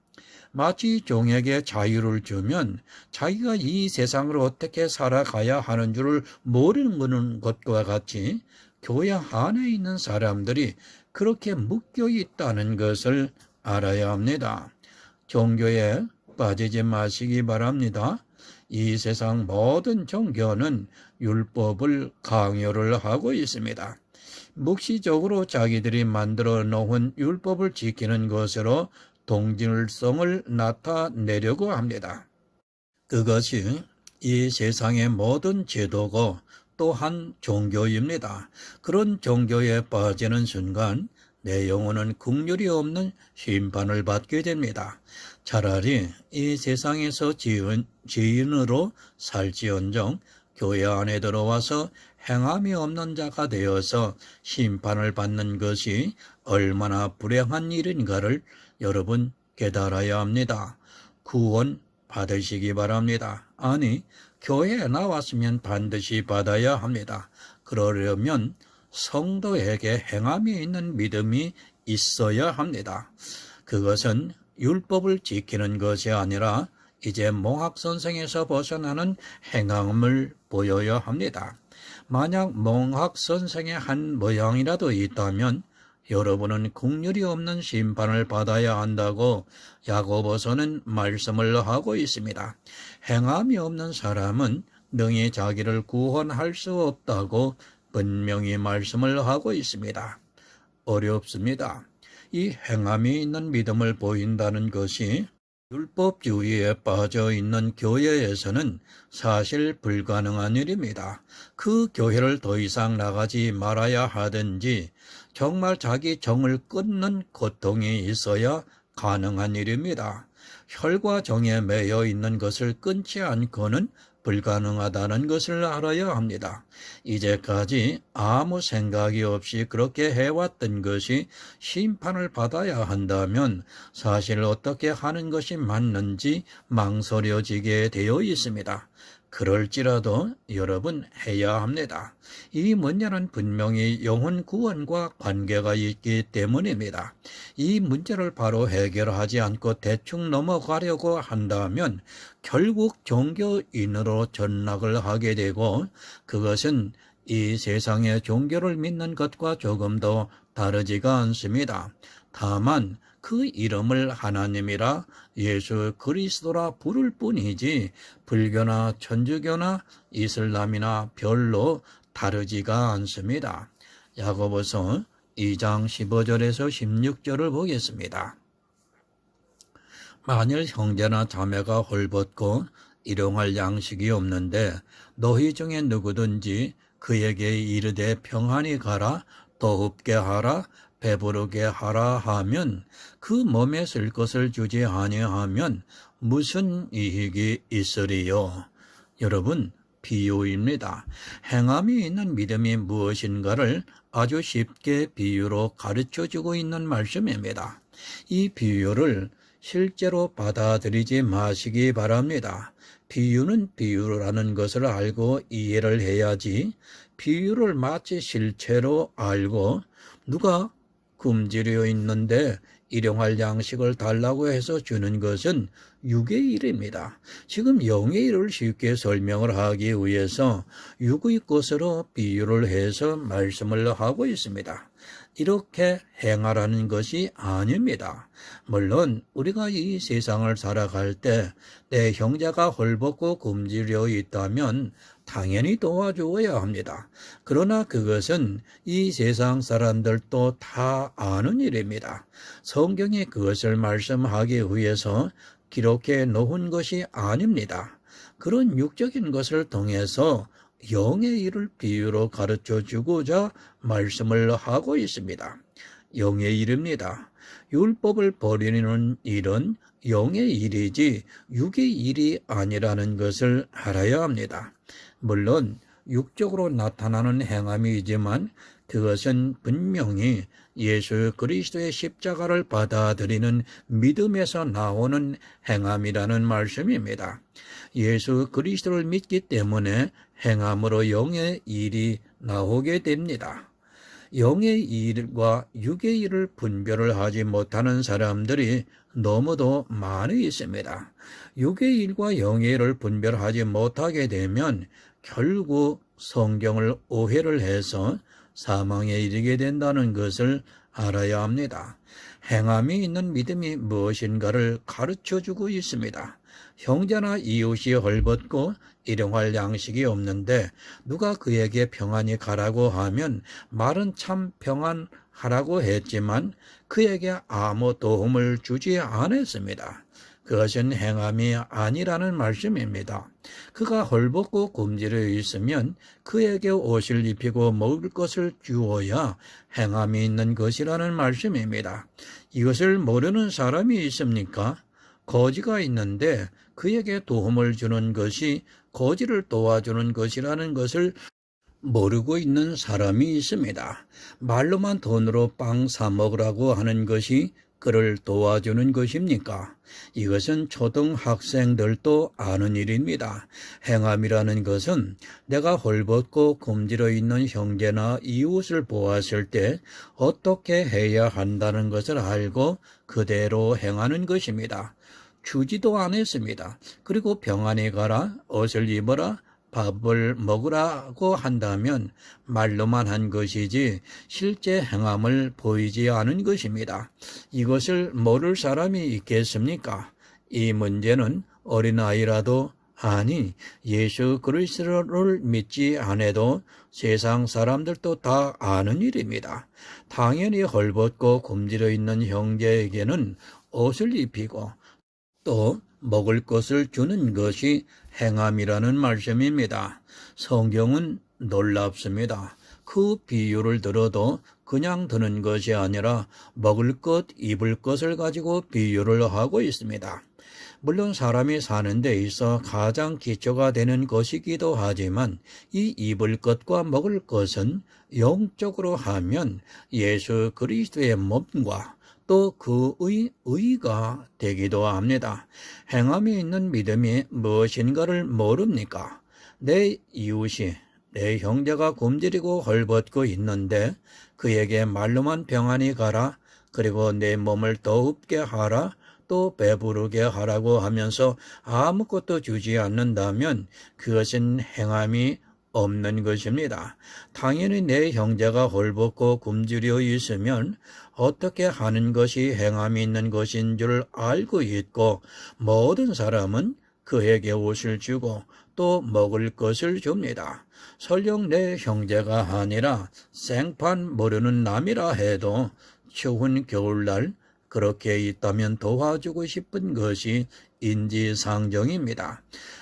마치 종에게 자유를 주면 자기가 이 세상을 어떻게 살아가야 하는 줄을 모르는 것과 같이 교회 안에 있는 사람들이 그렇게 묶여 있다는 것을 알아야 합니다. 종교에 빠지지 마시기 바랍니다. 이 세상 모든 종교는 율법을 강요를 하고 있습니다. 묵시적으로 자기들이 만들어 놓은 율법을 지키는 것으로 동질성을 나타내려고 합니다. 그것이 이 세상의 모든 제도고 또한 종교입니다. 그런 종교에 빠지는 순간 내 영혼은 긍휼이 없는 심판을 받게 됩니다. 차라리 이 세상에서 지인으로 살지언정 교회 안에 들어와서 행함이 없는 자가 되어서 심판을 받는 것이 얼마나 불행한 일인가를 여러분 깨달아야 합니다. 구원 받으시기 바랍니다. 아니, 교회에 나왔으면 반드시 받아야 합니다. 그러려면 성도에게 행함이 있는 믿음이 있어야 합니다. 그것은 율법을 지키는 것이 아니라 이제 몽학 선생에서 벗어나는 행함을 보여야 합니다. 만약 몽학 선생의 한 모양이라도 있다면 여러분은 긍휼이 없는 심판을 받아야 한다고 야고보서는 말씀을 하고 있습니다. 행함이 없는 사람은 능히 자기를 구원할 수 없다고 분명히 말씀을 하고 있습니다. 어렵습니다. 이 행함이 있는 믿음을 보인다는 것이 율법주의에 빠져 있는 교회에서는 사실 불가능한 일입니다. 그 교회를 더 이상 나가지 말아야 하든지 정말 자기 정을 끊는 고통이 있어야 가능한 일입니다. 혈과 정에 매여 있는 것을 끊지 않고는 불가능하다는 것을 알아야 합니다. 이제까지 아무 생각이 없이 그렇게 해왔던 것이 심판을 받아야 한다면 사실 어떻게 하는 것이 맞는지 망설여지게 되어 있습니다. 그럴지라도 여러분 해야 합니다. 이 문제는 분명히 영혼 구원과 관계가 있기 때문입니다. 이 문제를 바로 해결하지 않고 대충 넘어가려고 한다면 결국 종교인으로 전락을 하게 되고 그것은 이 세상의 종교를 믿는 것과 조금도 다르지가 않습니다. 다만 그 이름을 하나님이라 예수 그리스도라 부를 뿐이지 불교나 천주교나 이슬람이나 별로 다르지가 않습니다. 야고보서 2장 15절에서 16절을 보겠습니다. 만일 형제나 자매가 헐벗고 일용할 양식이 없는데 너희 중에 누구든지 그에게 이르되 평안히 가라 더웁게 하라 배부르게 하라 하면 그 몸에 쓸 것을 주지 아니하면 무슨 이익이 있으리요. 여러분, 비유입니다. 행함이 있는 믿음이 무엇인가를 아주 쉽게 비유로 가르쳐주고 있는 말씀입니다. 이 비유를 실제로 받아들이지 마시기 바랍니다. 비유는 비유라는 것을 알고 이해를 해야지 비유를 마치 실체로 알고 누가 굶주려 있는데 일용할 양식을 달라고 해서 주는 것은 육의 일입니다. 지금 영의 일을 쉽게 설명을 하기 위해서 육의 것으로 비유를 해서 말씀을 하고 있습니다. 이렇게 행하라는 것이 아닙니다. 물론 우리가 이 세상을 살아갈 때 내 형제가 헐벗고 굶주려 있다면 당연히 도와주어야 합니다. 그러나 그것은 이 세상 사람들도 다 아는 일입니다. 성경이 그것을 말씀하기 위해서 기록해 놓은 것이 아닙니다. 그런 육적인 것을 통해서 영의 일을 비유로 가르쳐 주고자 말씀을 하고 있습니다. 영의 일입니다. 율법을 버리는 일은 영의 일이지 육의 일이 아니라는 것을 알아야 합니다. 물론 육적으로 나타나는 행함이지만 그것은 분명히 예수 그리스도의 십자가를 받아들이는 믿음에서 나오는 행함이라는 말씀입니다. 예수 그리스도를 믿기 때문에 행함으로 영의 일이 나오게 됩니다. 영의 일과 육의 일을 분별을 하지 못하는 사람들이 너무도 많이 있습니다. 육의 일과 영의 일을 분별하지 못하게 되면 결국 성경을 오해를 해서 사망에 이르게 된다는 것을 알아야 합니다. 행함이 있는 믿음이 무엇인가를 가르쳐주고 있습니다. 형제나 이웃이 헐벗고 일용할 양식이 없는데 누가 그에게 평안히 가라고 하면 말은 참 평안하라고 했지만 그에게 아무 도움을 주지 않았습니다. 그것은 행함이 아니라는 말씀입니다. 그가 헐벗고 굶주려 있으면 그에게 옷을 입히고 먹을 것을 주어야 행함이 있는 것이라는 말씀입니다. 이것을 모르는 사람이 있습니까? 거지가 있는데 그에게 도움을 주는 것이 거지를 도와주는 것이라는 것을 모르고 있는 사람이 있습니다. 말로만 돈으로 빵 사 먹으라고 하는 것이 그를 도와주는 것입니까? 이것은 초등학생들도 아는 일입니다. 행함이라는 것은 내가 헐벗고 굶주려 있는 형제나 이웃을 보았을 때 어떻게 해야 한다는 것을 알고 그대로 행하는 것입니다. 주지도 않았습니다. 그리고 평안히 가라, 옷을 입어라, 밥을 먹으라고 한다면 말로만 한 것이지 실제 행함을 보이지 않은 것입니다. 이것을 모를 사람이 있겠습니까? 이 문제는 어린아이라도 아니 예수 그리스도를 믿지 않아도 세상 사람들도 다 아는 일입니다. 당연히 헐벗고 굶주려 있는 형제에게는 옷을 입히고 또 먹을 것을 주는 것이 행함이라는 말씀입니다. 성경은 놀랍습니다. 그 비유를 들어도 그냥 드는 것이 아니라 먹을 것, 입을 것을 가지고 비유를 하고 있습니다. 물론 사람이 사는 데 있어 가장 기초가 되는 것이기도 하지만 이 입을 것과 먹을 것은 영적으로 하면 예수 그리스도의 몸과 또 그의 의가 되기도 합니다. 행함이 있는 믿음이 무엇인가를 모릅니까? 내 이웃이 내 형제가 굶주리고 헐벗고 있는데 그에게 말로만 평안히 가라, 그리고 내 몸을 더웁게 하라, 또 배부르게 하라고 하면서 아무것도 주지 않는다면 그것은 행함이 없는 것입니다. 당연히 내 형제가 헐벗고 굶주려 있으면 어떻게 하는 것이 행함이 있는 것인 줄 알고 있고 모든 사람은 그에게 옷을 주고 또 먹을 것을 줍니다. 설령 내 형제가 아니라 생판 모르는 남이라 해도 추운 겨울날 그렇게 있다면 도와주고 싶은 것이 인지상정입니다.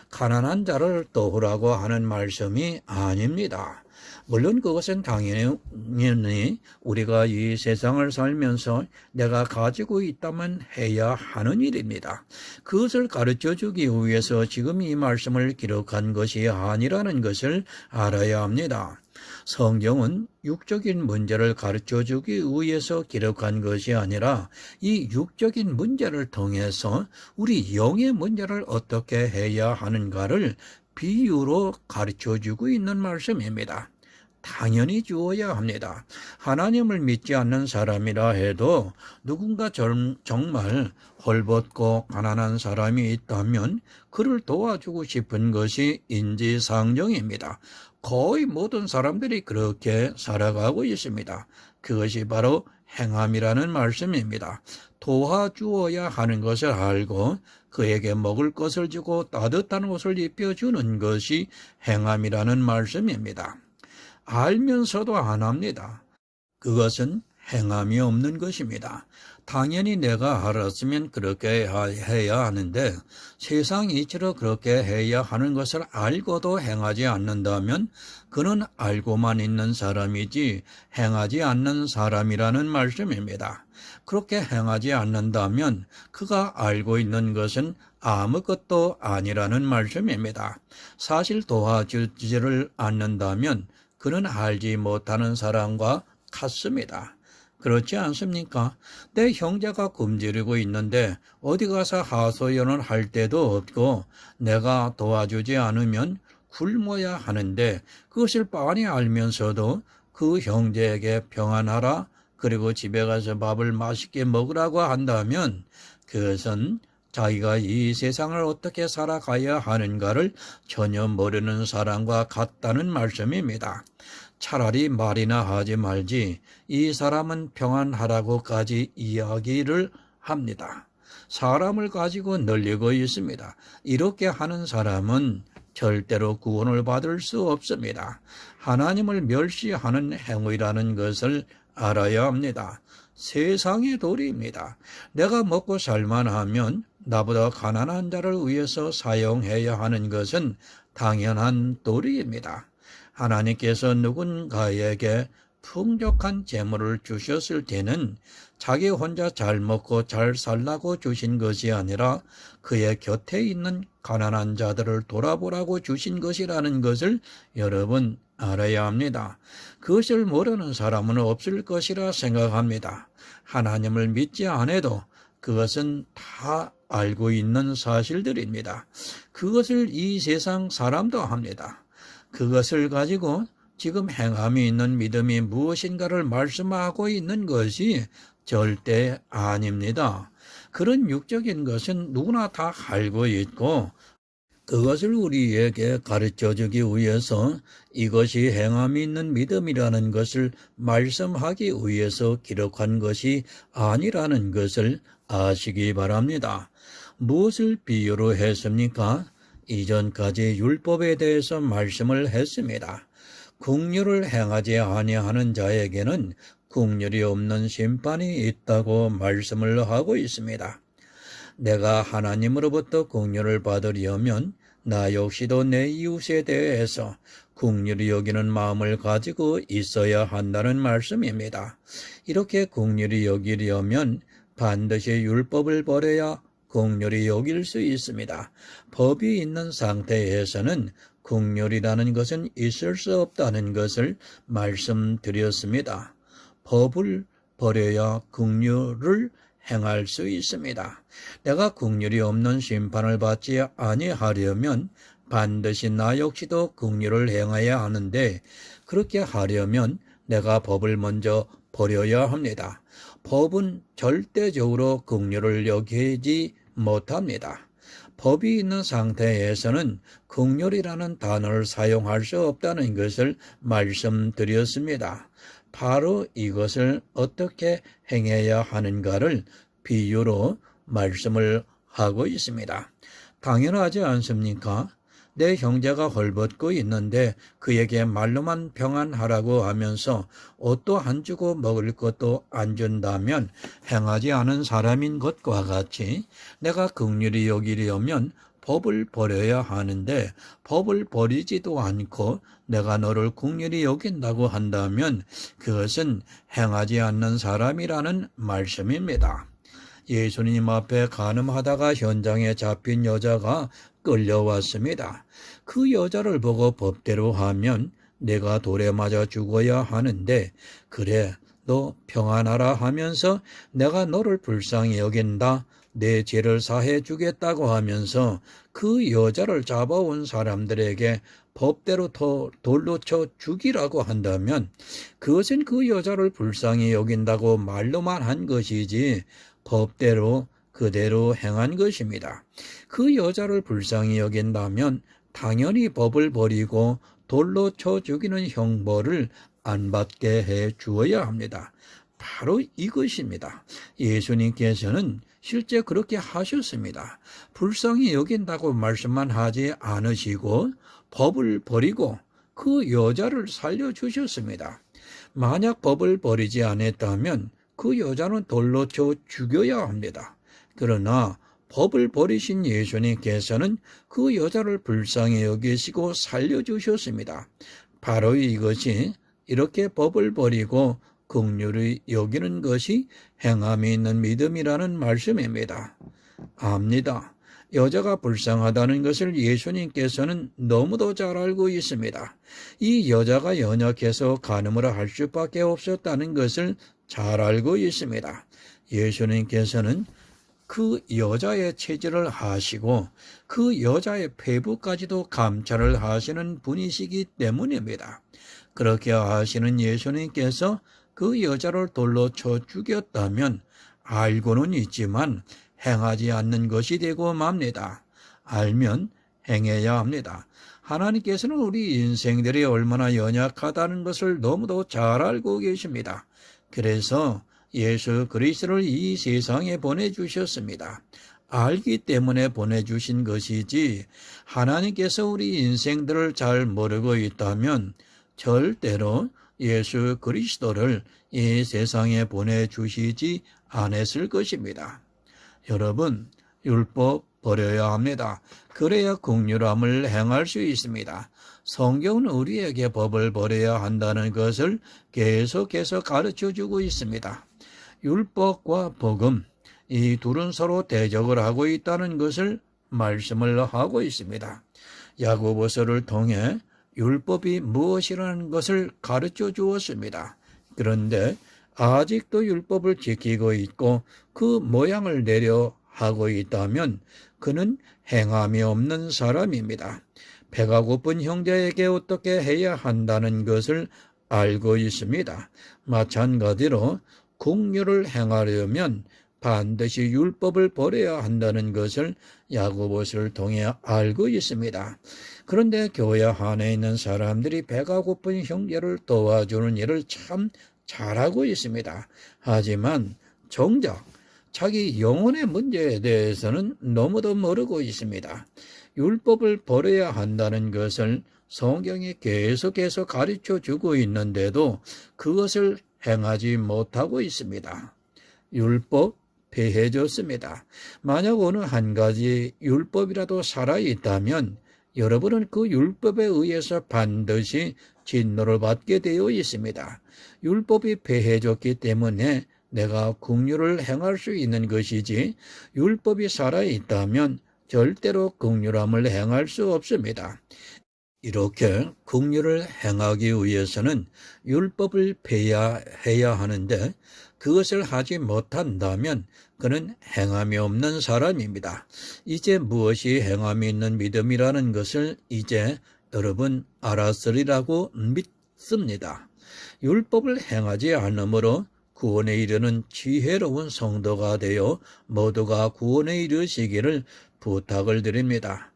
가난한 자를 도우라고 하는 말씀이 아닙니다. 물론 그것은 당연히 우리가 이 세상을 살면서 내가 가지고 있다면 해야 하는 일입니다. 그것을 가르쳐주기 위해서 지금 이 말씀을 기록한 것이 아니라는 것을 알아야 합니다. 성경은 육적인 문제를 가르쳐주기 위해서 기록한 것이 아니라 이 육적인 문제를 통해서 우리 영의 문제를 어떻게 해야 하는가를 비유로 가르쳐주고 있는 말씀입니다. 당연히 주어야 합니다. 하나님을 믿지 않는 사람이라 해도 누군가 정말 헐벗고 가난한 사람이 있다면 그를 도와주고 싶은 것이 인지상정입니다. 거의 모든 사람들이 그렇게 살아가고 있습니다. 그것이 바로 행함이라는 말씀입니다. 도와주어야 하는 것을 알고 그에게 먹을 것을 주고 따뜻한 옷을 입혀주는 것이 행함이라는 말씀입니다. 알면서도 안 합니다. 그것은 행함이 없는 것입니다. 당연히 내가 알았으면 그렇게 해야 하는데 세상 이치로 그렇게 해야 하는 것을 알고도 행하지 않는다면 그는 알고만 있는 사람이지 행하지 않는 사람이라는 말씀입니다. 그렇게 행하지 않는다면 그가 알고 있는 것은 아무것도 아니라는 말씀입니다. 사실 도와주지를 않는다면 그는 알지 못하는 사람과 같습니다. 그렇지 않습니까? 내 형제가 굶주리고 있는데 어디 가서 하소연을 할 데도 없고 내가 도와주지 않으면 굶어야 하는데 그것을 뻔히 알면서도 그 형제에게 평안하라 그리고 집에 가서 밥을 맛있게 먹으라고 한다면 그것은 자기가 이 세상을 어떻게 살아가야 하는가를 전혀 모르는 사람과 같다는 말씀입니다. 차라리 말이나 하지 말지 이 사람은 평안하라고까지 이야기를 합니다. 사람을 가지고 늘리고 있습니다. 이렇게 하는 사람은 절대로 구원을 받을 수 없습니다. 하나님을 멸시하는 행위라는 것을 알아야 합니다. 세상의 도리입니다. 내가 먹고 살만하면 나보다 가난한 자를 위해서 사용해야 하는 것은 당연한 도리입니다. 하나님께서 누군가에게 풍족한 재물을 주셨을 때는 자기 혼자 잘 먹고 잘 살라고 주신 것이 아니라 그의 곁에 있는 가난한 자들을 돌아보라고 주신 것이라는 것을 여러분 알아야 합니다. 그것을 모르는 사람은 없을 것이라 생각합니다. 하나님을 믿지 않아도 그것은 다 알고 있는 사실들입니다. 그것을 이 세상 사람도 합니다. 그것을 가지고 지금 행함이 있는 믿음이 무엇인가를 말씀하고 있는 것이 절대 아닙니다. 그런 육적인 것은 누구나 다 알고 있고 그것을 우리에게 가르쳐주기 위해서 이것이 행함이 있는 믿음이라는 것을 말씀하기 위해서 기록한 것이 아니라는 것을 아시기 바랍니다. 무엇을 비유로 했습니까? 이전까지 율법에 대해서 말씀을 했습니다. 긍휼을 행하지 아니하는 자에게는 긍휼이 없는 심판이 있다고 말씀을 하고 있습니다. 내가 하나님으로부터 긍휼을 받으려면 나 역시도 내 이웃에 대해서 긍휼히 여기는 마음을 가지고 있어야 한다는 말씀입니다. 이렇게 긍휼히 여기려면 반드시 율법을 버려야 긍휼히 여길 수 있습니다. 법이 있는 상태에서는 긍휼이라는 것은 있을 수 없다는 것을 말씀드렸습니다. 법을 버려야 긍휼을 행할 수 있습니다. 내가 긍휼이 없는 심판을 받지 아니하려면 반드시 나 역시도 긍휼을 행해야 하는데 그렇게 하려면 내가 법을 먼저 버려야 합니다. 법은 절대적으로 긍휼을 여기지 못합니다. 법이 있는 상태에서는 긍휼이라는 단어를 사용할 수 없다는 것을 말씀드렸습니다. 바로 이것을 어떻게 행해야 하는가를 비유로 말씀을 하고 있습니다. 당연하지 않습니까? 내 형제가 헐벗고 있는데 그에게 말로만 평안하라고 하면서 옷도 안 주고 먹을 것도 안 준다면 행하지 않은 사람인 것과 같이 내가 긍휼히 여기려면 법을 버려야 하는데 법을 버리지도 않고 내가 너를 긍휼히 여긴다고 한다면 그것은 행하지 않는 사람이라는 말씀입니다. 예수님 앞에 간음하다가 현장에 잡힌 여자가 끌려왔습니다. 그 여자를 보고 법대로 하면 내가 돌에 맞아 죽어야 하는데 그래 너 평안하라 하면서 내가 너를 불쌍히 여긴다. 내 죄를 사해 주겠다고 하면서 그 여자를 잡아온 사람들에게 법대로 돌로 쳐 죽이라고 한다면 그것은 그 여자를 불쌍히 여긴다고 말로만 한 것이지 법대로 그대로 행한 것입니다. 그 여자를 불쌍히 여긴다면 당연히 법을 버리고 돌로 쳐 죽이는 형벌을 안 받게 해 주어야 합니다. 바로 이것입니다. 예수님께서는 실제 그렇게 하셨습니다. 불쌍히 여긴다고 말씀만 하지 않으시고 법을 버리고 그 여자를 살려주셨습니다. 만약 법을 버리지 않았다면 그 여자는 돌로 쳐 죽여야 합니다. 그러나 법을 버리신 예수님께서는 그 여자를 불쌍히 여기시고 살려주셨습니다. 바로 이것이 이렇게 법을 버리고 긍휼히 여기는 것이 행함이 있는 믿음이라는 말씀입니다. 압니다. 여자가 불쌍하다는 것을 예수님께서는 너무도 잘 알고 있습니다. 이 여자가 연약해서 간음을 할 수밖에 없었다는 것을 잘 알고 있습니다. 예수님께서는 그 여자의 체질을 아시고 그 여자의 폐부까지도 감찰을 하시는 분이시기 때문입니다. 그렇게 아시는 예수님께서 그 여자를 돌로 쳐 죽였다면 알고는 있지만 행하지 않는 것이 되고 맙니다. 알면 행해야 합니다. 하나님께서는 우리 인생들이 얼마나 연약하다는 것을 너무도 잘 알고 계십니다. 그래서 예수 그리스도를 이 세상에 보내주셨습니다. 알기 때문에 보내주신 것이지 하나님께서 우리 인생들을 잘 모르고 있다면 절대로 예수 그리스도를 이 세상에 보내주시지 않았을 것입니다. 여러분, 율법 버려야 합니다. 그래야 긍휼함을 행할 수 있습니다. 성경은 우리에게 법을 버려야 한다는 것을 계속해서 가르쳐주고 있습니다. 율법과 복음, 이 둘은 서로 대적을 하고 있다는 것을 말씀을 하고 있습니다. 야고보서를 통해 율법이 무엇이라는 것을 가르쳐 주었습니다. 그런데 아직도 율법을 지키고 있고 그 모양을 내려 하고 있다면 그는 행함이 없는 사람입니다. 배가 고픈 형제에게 어떻게 해야 한다는 것을 알고 있습니다. 마찬가지로 긍휼을 행하려면 반드시 율법을 버려야 한다는 것을 야고보서를 통해 알고 있습니다. 그런데 교회 안에 있는 사람들이 배가 고픈 형제를 도와주는 일을 참 잘하고 있습니다. 하지만 정작 자기 영혼의 문제에 대해서는 너무도 모르고 있습니다. 율법을 버려야 한다는 것을 성경이 계속해서 가르쳐주고 있는데도 그것을 행하지 못하고 있습니다. 율법 폐해졌습니다. 만약 어느 한 가지 율법이라도 살아있다면 여러분은 그 율법에 의해서 반드시 진노를 받게 되어 있습니다. 율법이 폐해졌기 때문에 내가 긍휼을 행할 수 있는 것이지 율법이 살아있다면 절대로 긍휼함을 행할 수 없습니다. 이렇게 긍휼을 행하기 위해서는 율법을 폐해야 하는데 그것을 하지 못한다면 그는 행함이 없는 사람입니다. 이제 무엇이 행함이 있는 믿음이라는 것을 이제 여러분 알았으리라고 믿습니다. 율법을 행하지 않으므로 구원에 이르는 지혜로운 성도가 되어 모두가 구원에 이르시기를 부탁을 드립니다.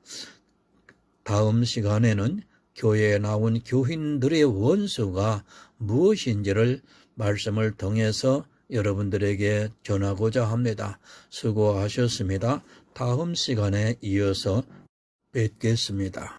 다음 시간에는 교회에 나온 교인들의 원수가 무엇인지를 말씀을 통해서 여러분들에게 전하고자 합니다. 수고하셨습니다. 다음 시간에 이어서 뵙겠습니다.